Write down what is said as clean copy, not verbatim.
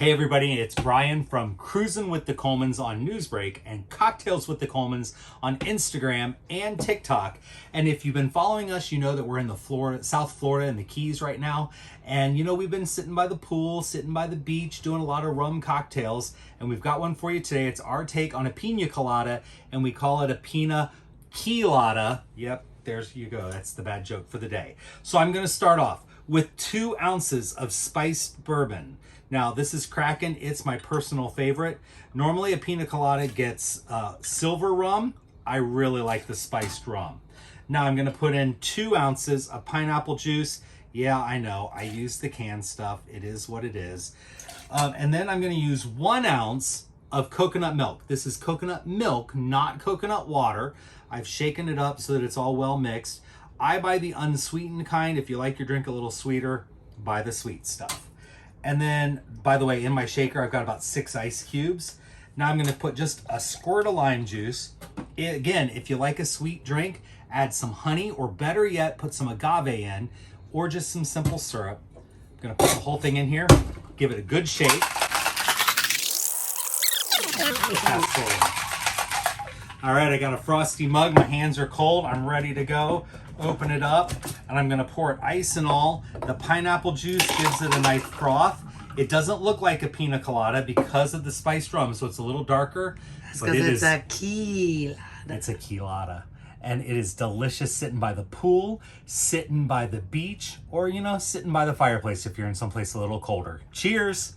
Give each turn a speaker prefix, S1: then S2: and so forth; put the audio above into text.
S1: Hey everybody, it's Brian from Cruising with the Colemans on Newsbreak and Cocktails with the Colemans on Instagram and TikTok. And if you've been following us, you know that we're in the South Florida and the Keys right now. And you know, we've been sitting by the pool, sitting by the beach, doing a lot of rum cocktails. And we've got one for you today. It's our take on a Pina Colada, and we call it a Pina KEYcada. Yep, there's you go. That's the bad joke for the day. So I'm going to start off with 2 ounces of spiced bourbon. Now, this is Kraken. It's my personal favorite. Normally, a Pina Colada gets silver rum. I really like the spiced rum. Now, I'm going to put in 2 ounces of pineapple juice. Yeah, I know. I use the canned stuff. It is what it is. And then I'm going to use 1 ounce of coconut milk. This is coconut milk, not coconut water. I've shaken it up so that it's all well mixed. I buy the unsweetened kind. If you like your drink a little sweeter, buy the sweet stuff. And then, by the way, in my shaker, I've got about 6 ice cubes. Now I'm going to put just a squirt of lime juice. Again, if you like a sweet drink, add some honey, or better yet, put some agave in, or just some simple syrup. I'm going to put the whole thing in here, give it a good shake. All right, I got a frosty mug. My hands are cold. I'm ready to go. Open it up, and I'm going to pour it ice and all. The pineapple juice gives it a nice froth. It doesn't look like a Pina Colada because of the spiced rum, so it's a little darker.
S2: Because it's a KEYcada.
S1: It's a KEYcada. And it is delicious sitting by the pool, sitting by the beach, or, you know, sitting by the fireplace if you're in someplace a little colder. Cheers!